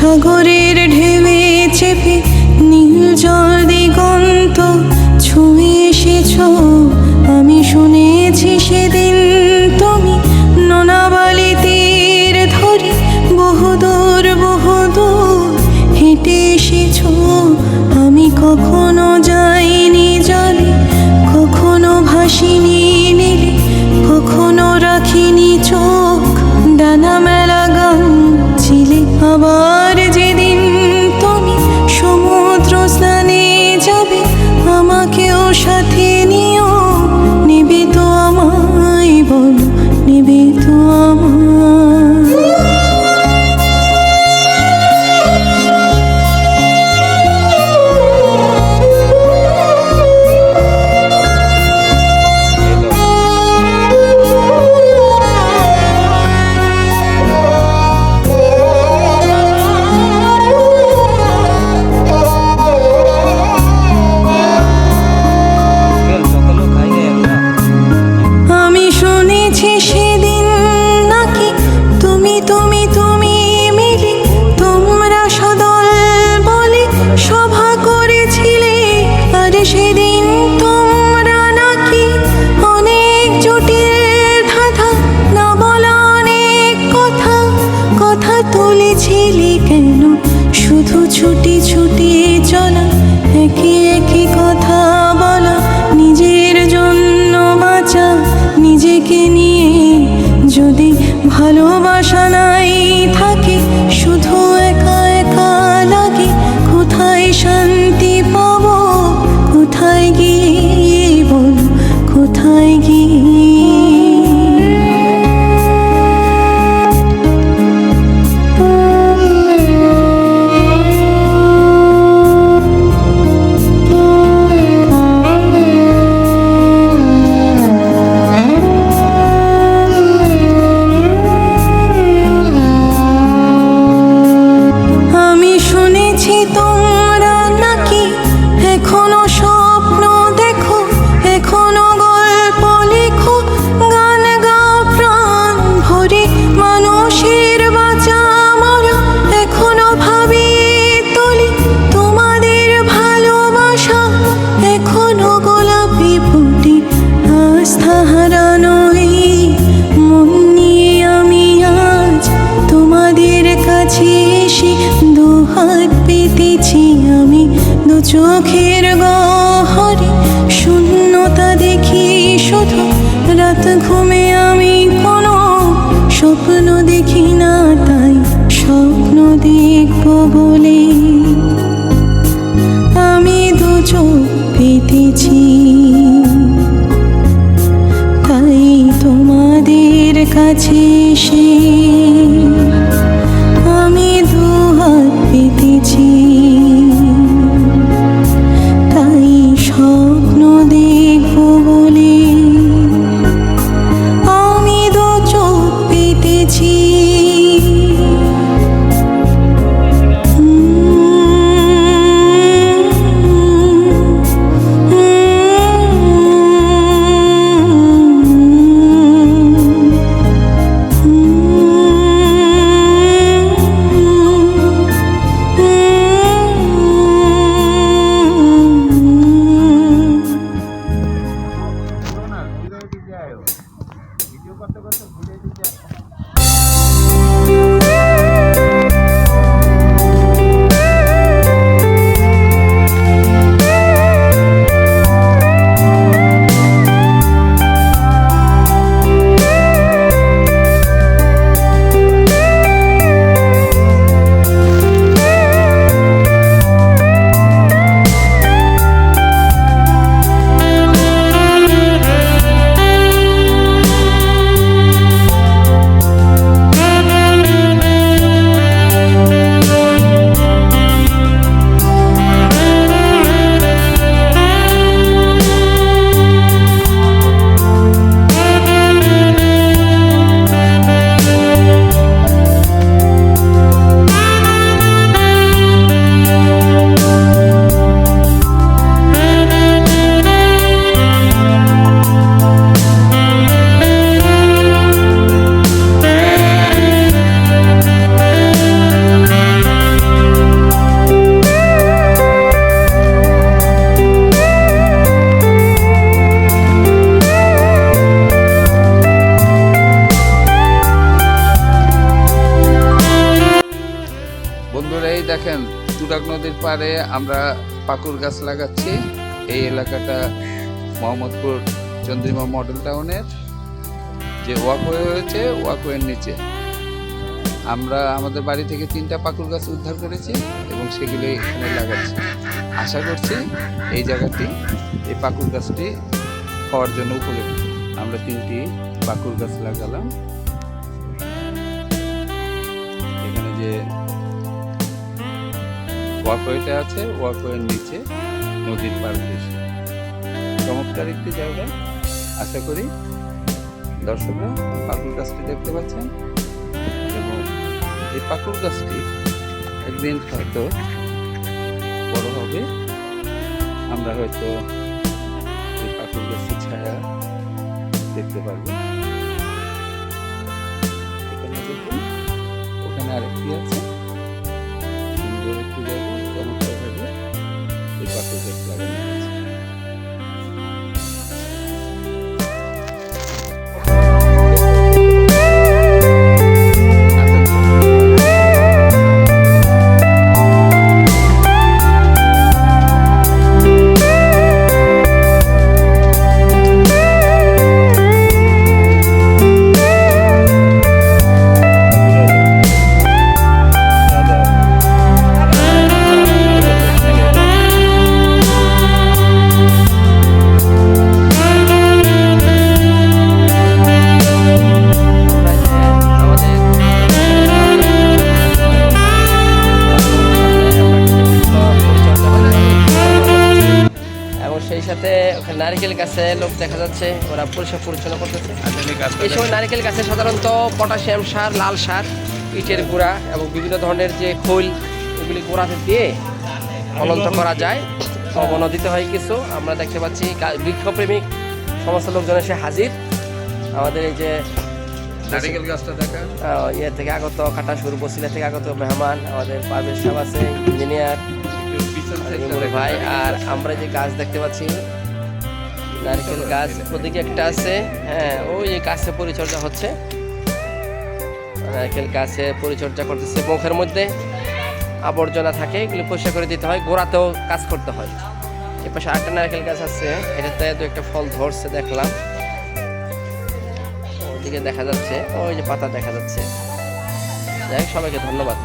সাগরের ঢেউয়ে চেপে নীল জল দিগন্ত ছুঁয়ে এসেছ। আমি শুনেছি সেদিন তুমি নোনাবালি তীর ধরে বহুদূর বহুদূর হেঁটে এসেছ। আমি কখনো যাইনি জলে, কখনো ভাসিনি নীলে, কখনো রাখিনি চোখ ডানা মেলা গান ছিলে। আবার যেদিন তুমি সমুদ্র স্নানে যাবে, আমাকেও সাথে নিও। নেবে তো আমায়, বলো নেবে তো আমায়? সেদিন নাকি তুমি তুমি তুমি মিলে তোমরা সদল বলে সভা করেছিলে। আর সেদিন তোমরা নাকি অনেক জটিল ধাঁধা না বলা অনেক কথা কথা তুলেছিলে। কেন শুধু ছুটি ছুটি চলা, একে একে কথা বলা, নিজের জন্য বাঁচা, নিজেকে নিয়ে যদি ভালোবাসা নাই থাকে, শুধু একা একা লাগে। কোথায় শান্তি পাবো, কোথায় গিয়ে বলো, কোথায় গিয়ে? তোমরা নাকি এখনো স্বপ্ন দেখো, এখনো গল্প লেখো, গান গাও প্রাণ ভরে, মানুষের বাঁচা মরা এখনো ভাবিয়ে তোলে তোমাদের ভালোবাসা। এখনো গোলাপি ফুটে আস্থা হারানো এই মন নিয়ে আমি আজ তোমাদের কাছে এসে দুহাত পেতেছি। আমি দু চোখের গহরে শূন্যতা দেখি শুধু, রাত ঘুমে আমি কোনো স্বপ্ন দেখি না। তাই স্বপ্ন দেখব বলে আমি দু চোখ পেতেছি। তাই তোমাদের কাছে এসে আমি দুহাত পেতেছি। তাই স্বপ্ন দেখব বলে আমি দু চোখ পেতেছি। তুগলক নদীর পাড়ে আমরা পাকুড় গাছ লাগাচ্ছি। এই এলাকাটা মোহাম্মদপুর চন্দ্রিমা মডেল টাউনের যে ওয়াকওয়ে হয়েছে, ওয়াকওয়ের নিচে আমরা আমাদের বাড়ি থেকে 3টা পাকুড় গাছ উদ্ধার করেছি এবং সেগুলো এখানে লাগাচ্ছি। আশা করছি এই জায়গাটি, এই পাকুড় গাছটি খাওয়ার জন্য উপযুক্ত। আমরা 3টি পাকুড় গাছ লাগালাম। এখানে যে ওয়াকওয়েটা আছে, ওয়াকওয়ের নিচে নদীর পাড় ঘেঁষে চমৎকার একটি জায়গা। আশা করি দর্শকরা পাকুড় গাছটি দেখতে পাচ্ছেন এবং এই পাকুড় গাছটি একদিন হয়তো বড় হবে। আমরা হয়তো এই পাকুড় গাছের ছায়া দেখতে পারবো। এখানে দেখুন, ওখানে আরেকটি আছে, সুন্দর একটি জায়গা, চমৎকার ভাবে এই পাকুড় গাছ লাগানো আছে। সেই সাথে ওখানে নারিকেল গাছে লোক দেখা যাচ্ছে, ওরা পরিষ্কার পরিচ্ছন্ন করতেছে। এই সময় নারিকেল গাছে সাধারণত পটাশিয়াম সার, লাল সার, ইটের গুঁড়া এবং বিভিন্ন ধরনের যে খৈল, এগুলি গোড়াতে দিয়ে ফলন্ত করা যায়। লবণও দিতে হয় কিছু। আমরা দেখতে পাচ্ছি বৃক্ষপ্রেমিক সমস্ত লোকজন এসে হাজির। আমাদের এই যে নারিকেল গাছটা দেখা ইয়ে থেকে আগত, খাটাসুর বসিলা থেকে আগত মেহমান, আমাদের পারভেজ সাহেব আছে, ইঞ্জিনিয়ার ভাই। আর আমরা যে গাছ দেখতে পাচ্ছি, নারকেল গাছ ওদিকে একটা আছে, হ্যাঁ, ওই যে গাছে পরিচর্যা হচ্ছে, নারকেল গাছে পরিচর্যা করতেছে। মুখের মধ্যে আবর্জনা থাকে, এগুলো পরিষ্কার করে দিতে হয়, গোড়াতেও কাজ করতে হয়। এ পাশে আরেকটা নারকেল গাছ আছে, এটাতে দু একটা ফল ধরছে দেখলাম, ওদিকে দেখা যাচ্ছে, ওই যে পাতা দেখা যাচ্ছে। যাই হোক, সবাইকে ধন্যবাদ।